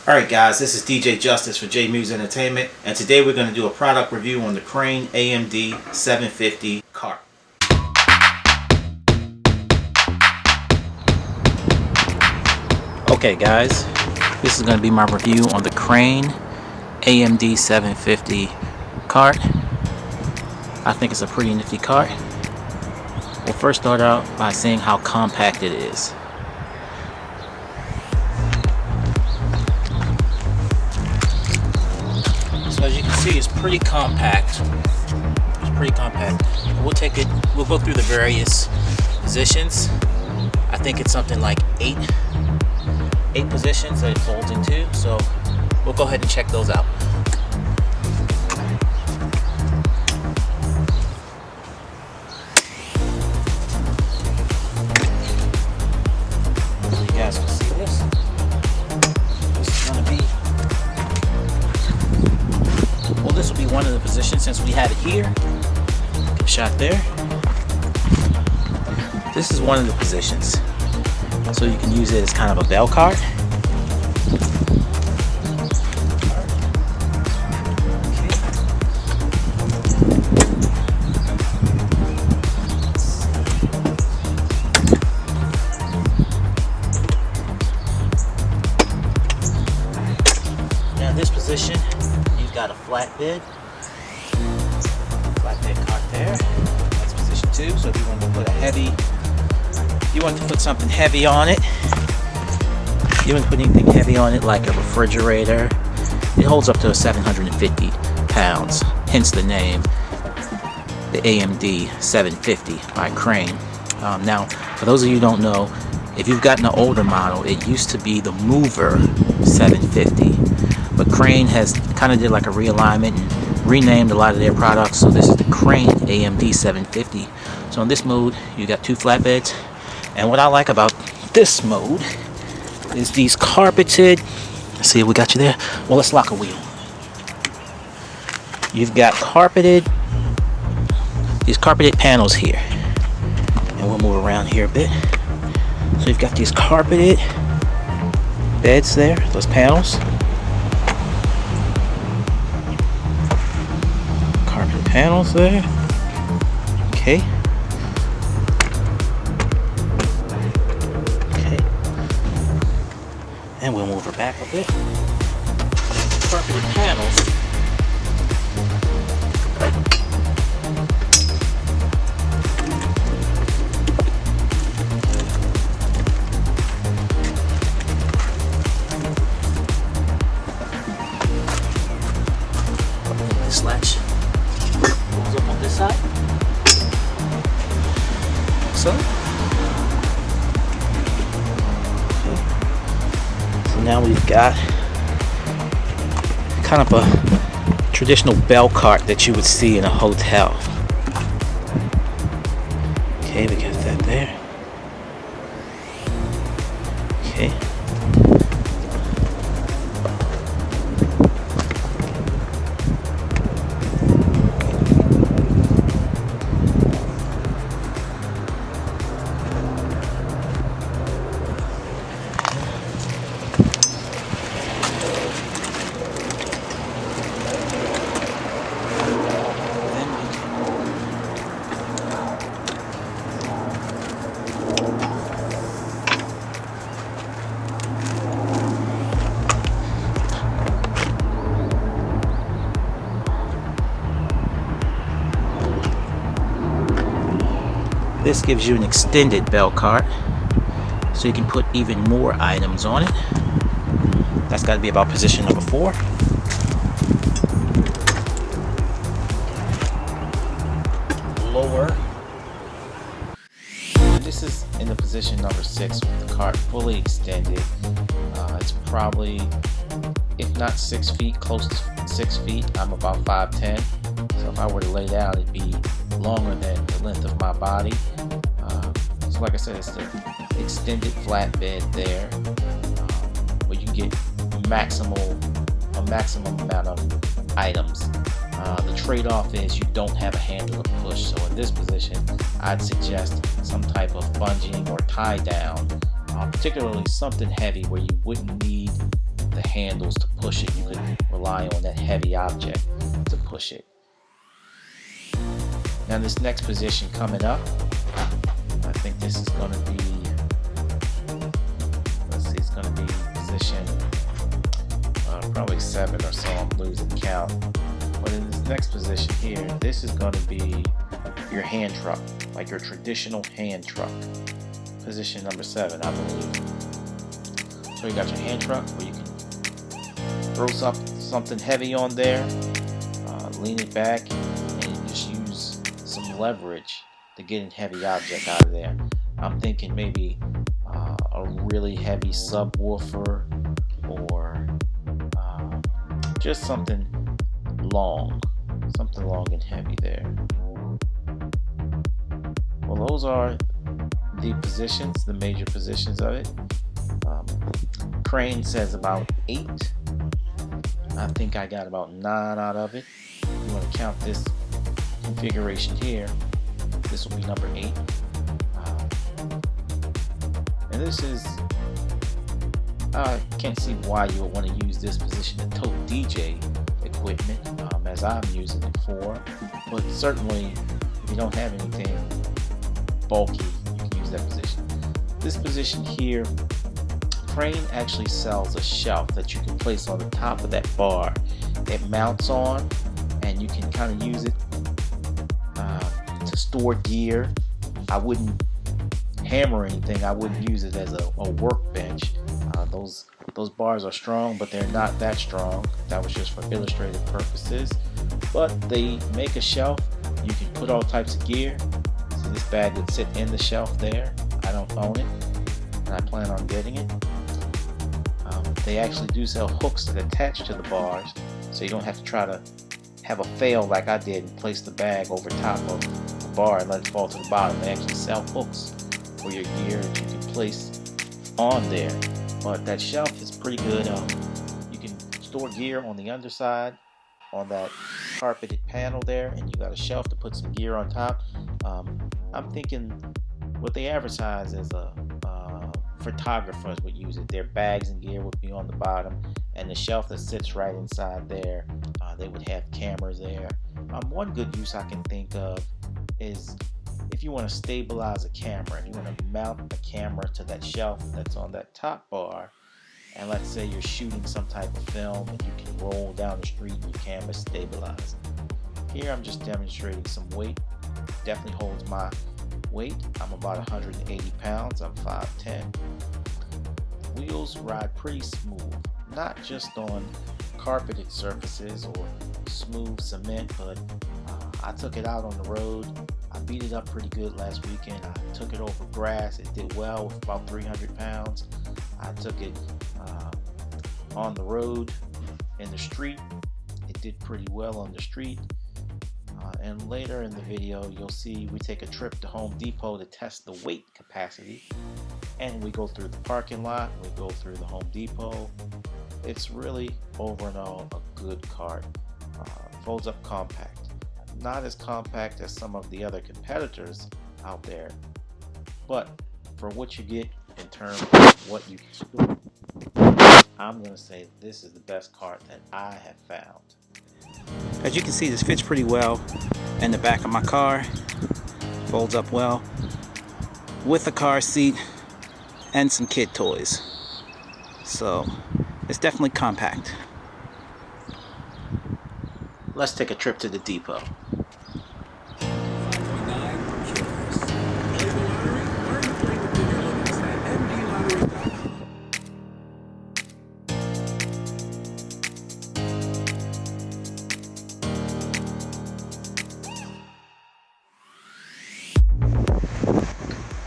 Alright guys, this is DJ Justice for J Muse Entertainment, and today we're going to do a product review on the Krane AMG 750 cart. Okay guys, this is going to be my review on the Krane AMG 750 cart. I think it's a pretty nifty cart. We'll first start out by seeing how compact it is. So as you can see, it's pretty compact. We'll go through the various positions. I think it's something like eight positions that it folds into. So we'll go ahead and check those out. So you guys can see this. This is going to be, well, this will be one of the positions since we have it here. Get a shot there. This is one of the positions. So you can use it as kind of a bell cart. Now this position, you've got a flatbed cart there. That's position 2. So if you want to put something heavy on it, you want to put anything heavy on it like a refrigerator, it holds up to 750 pounds, hence the name, the AMG 750 by Krane. Now, for those of you who don't know, if you've gotten an older model, it used to be the Mover 750, but Krane has kind of did like a realignment and renamed a lot of their products, so this is the Krane AMG 750. So in this mode, you got 2 flatbeds, and what I like about this mode is these carpeted, let's see if we got you there. Well, let's lock a wheel. You've got these carpeted panels here, and we'll move around here a bit. So you've got these carpeted beds there, those panels. Carpeted panels there. Okay. And we'll move her back a bit. Carpeted panels. This latch goes up on this side. So. Now we've got kind of a traditional bell cart that you would see in a hotel. Okay, we got that there. Okay. This gives you an extended bell cart, so you can put even more items on it. That's got to be about position number 4. Lower. This is in the position number 6 with the cart fully extended. It's probably, if not 6 feet, close to 6 feet. I'm about 5'10", so if I were to lay down, it'd be longer than the length of my body. So like I said, it's the extended flatbed there, where you can get a maximum amount of items. The trade-off is you don't have a handle to push, so in this position I'd suggest some type of bungee or tie down, particularly something heavy where you wouldn't need the handles to push it. You could rely on that heavy object to push it. Now this next position coming up, I think this is going to be, let's see, it's going to be position probably 7 or so. I'm losing count. But in this next position here, this is going to be your hand truck, like your traditional hand truck. Position number 7, I believe. So you got your hand truck where you can throw something heavy on there, lean it back, and just use some leverage to get a heavy object out of there. I'm thinking maybe a really heavy subwoofer, or just something long and heavy there. Well, those are the positions, the major positions of it. Krane says about 8. I think I got about 9 out of it. If you want to count this configuration here, this will be number 8. And this is, I can't see why you would want to use this position to tote DJ equipment, as I'm using it for. But certainly, if you don't have anything bulky, you can use that position. This position here, Krane actually sells a shelf that you can place on the top of that bar. It mounts on, and you can kind of use it to store gear. I wouldn't hammer anything. I wouldn't use it as a workbench. Those bars are strong, but they're not that strong. That was just for illustrative purposes. But they make a shelf. You can put all types of gear. So this bag would sit in the shelf there. I don't own it, and I plan on getting it. They actually do sell hooks that attach to the bars, so you don't have to try to have a fail like I did and place the bag over top of the bar and let it fall to the bottom. They actually sell hooks for your gear that you can place on there. But that shelf is pretty good. You can store gear on the underside on that carpeted panel there, and you got a shelf to put some gear on top. I'm thinking what they advertise is photographers would use it. Their bags and gear would be on the bottom, and the shelf that sits right inside there, they would have cameras there. One good use I can think of is if you want to stabilize a camera and you want to mount a camera to that shelf that's on that top bar, and let's say you're shooting some type of film and you can roll down the street and your camera's stabilized. Here I'm just demonstrating some weight. Definitely holds my weight. I'm about 180 pounds. I'm 5'10". Wheels ride pretty smooth, not just on carpeted surfaces or smooth cement, but I took it out on the road. I beat it up pretty good last weekend. I took it over grass. It did well with about 300 pounds. I took it on the road in the street. It did pretty well on the street. And later in the video, you'll see we take a trip to Home Depot to test the weight capacity. And we go through the parking lot. We go through the Home Depot. It's really, over and all, a good cart. Folds up compact. Not as compact as some of the other competitors out there, but for what you get in terms of what you can store, I'm going to say this is the best cart that I have found. As you can see, this fits pretty well in the back of my car. Folds up well with a car seat and some kid toys. So it's definitely compact. Let's take a trip to the depot.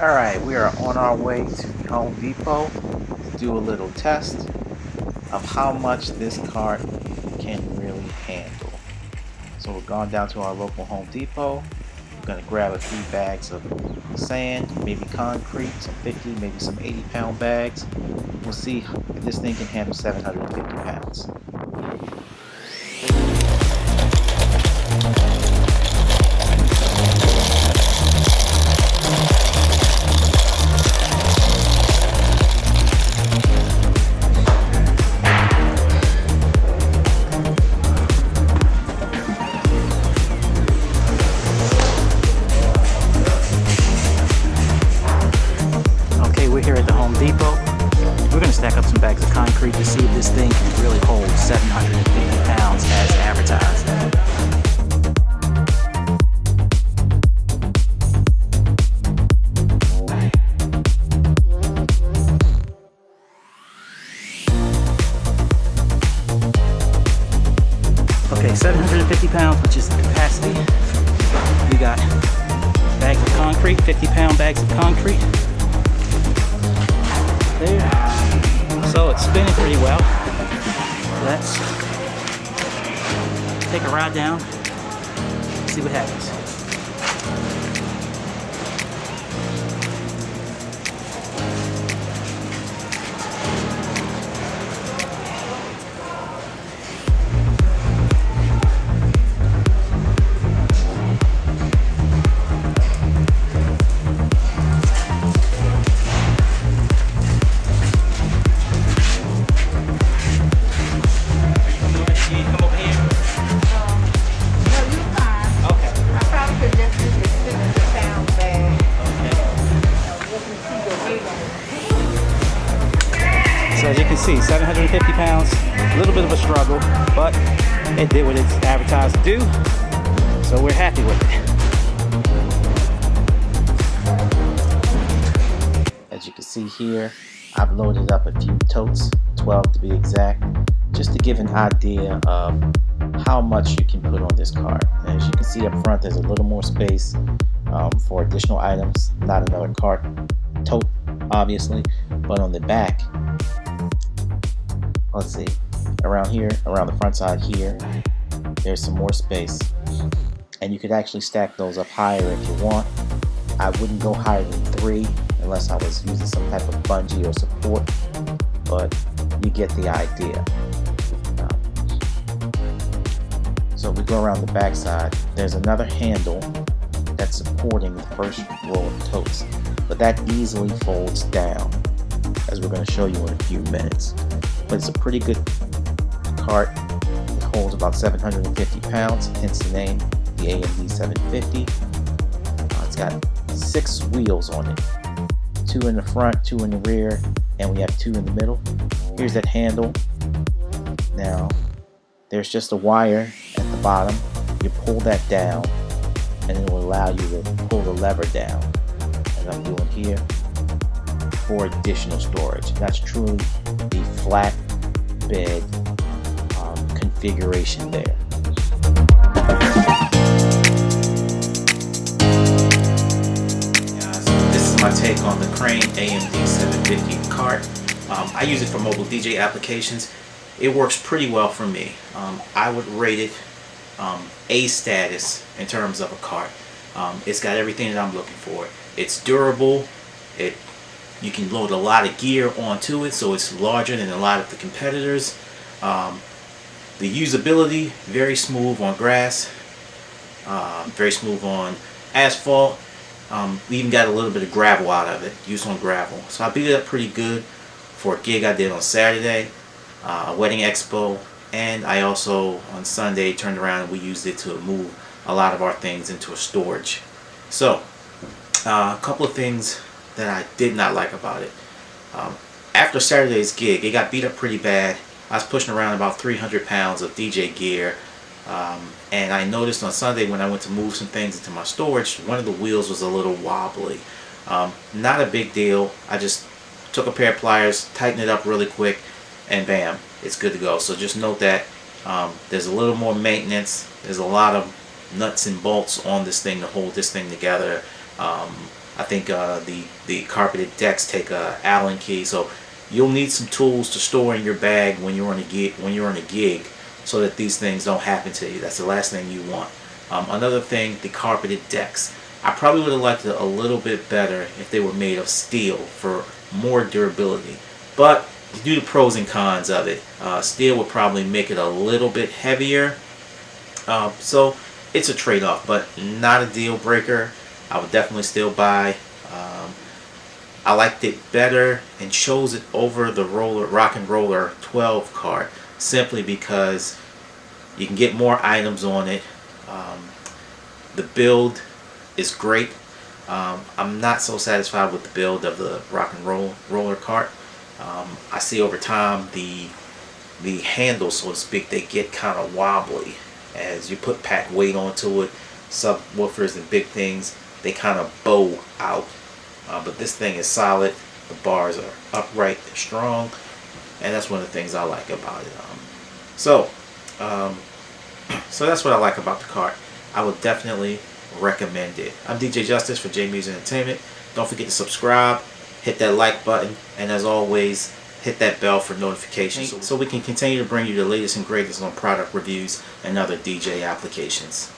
Alright, we are on our way to Home Depot to do a little test of how much this cart can really handle. So we're going down to our local Home Depot. We're going to grab a few bags of sand, maybe concrete, some 50, maybe some 80-pound bags. We'll see if this thing can handle 750 pounds. see if this thing can really hold 750 pounds as advertised. Okay, 750 pounds, which is the capacity. We got bags of concrete, 50-pound bags of concrete. There. So it's spinning pretty well. Let's take a ride down, see what happens. So as you can see, 750 pounds, a little bit of a struggle, but it did what it's advertised to do, so we're happy with it. As you can see here, I've loaded up a few totes, 12 to be exact, just to give an idea of how much you can put on this cart. And as you can see up front, there's a little more space for additional items, not another cart tote obviously, but on the back, let's see, around here, around the front side here, there's some more space, and you could actually stack those up higher if you want. I wouldn't go higher than 3 unless I was using some type of bungee or support, but you get the idea. So we go around the back side, there's another handle that's supporting the first row of totes, but that easily folds down, as we're going to show you in a few minutes. But it's a pretty good cart. It holds about 750 pounds, hence the name, the AMG 750. It's got 6 wheels on it, 2 in the front, 2 in the rear, and we have 2 in the middle. Here's that handle. Now, there's just a wire at the bottom. You pull that down, and it will allow you to pull the lever down, as I'm doing here, for additional storage. That's truly the flat bed configuration there. So this is my take on the Krane AMG 750 cart. I use it for mobile DJ applications. It works pretty well for me. I would rate it A status in terms of a cart. It's got everything that I'm looking for. It's durable. You can load a lot of gear onto it, so it's larger than a lot of the competitors. The usability, very smooth on grass, very smooth on asphalt. We even got a little bit of gravel out of it, used on gravel. So I beat it up pretty good for a gig I did on Saturday, a wedding expo, and I also on Sunday turned around and we used it to move a lot of our things into a storage. So a couple of things that I did not like about it. After Saturday's gig, it got beat up pretty bad. I was pushing around about 300 pounds of DJ gear, and I noticed on Sunday when I went to move some things into my storage, one of the wheels was a little wobbly. Not a big deal. I just took a pair of pliers, tightened it up really quick, and bam, it's good to go. So just note that there's a little more maintenance. There's a lot of nuts and bolts on this thing to hold this thing together. I think the carpeted decks take a Allen key, so you'll need some tools to store in your bag when you're on a gig, so that these things don't happen to you. That's the last thing you want. Another thing, the carpeted decks. I probably would have liked it a little bit better if they were made of steel for more durability. But to do the pros and cons of it, steel would probably make it a little bit heavier. So it's a trade-off, but not a deal breaker. I would definitely still buy. I liked it better and chose it over the Rock and Roller 12 cart simply because you can get more items on it. The build is great. I'm not so satisfied with the build of the Rock and Roller cart. I see over time the the handles, so to speak, they get kind of wobbly as you pack weight onto it. Subwoofers and big things, they kind of bow out, but this thing is solid. The bars are upright, they're strong, and that's one of the things I like about it. So that's what I like about the cart. I would definitely recommend it. I'm DJ Justice for J Music Entertainment. Don't forget to subscribe, hit that like button, and as always, hit that bell for notifications so we can continue to bring you the latest and greatest on product reviews and other DJ applications.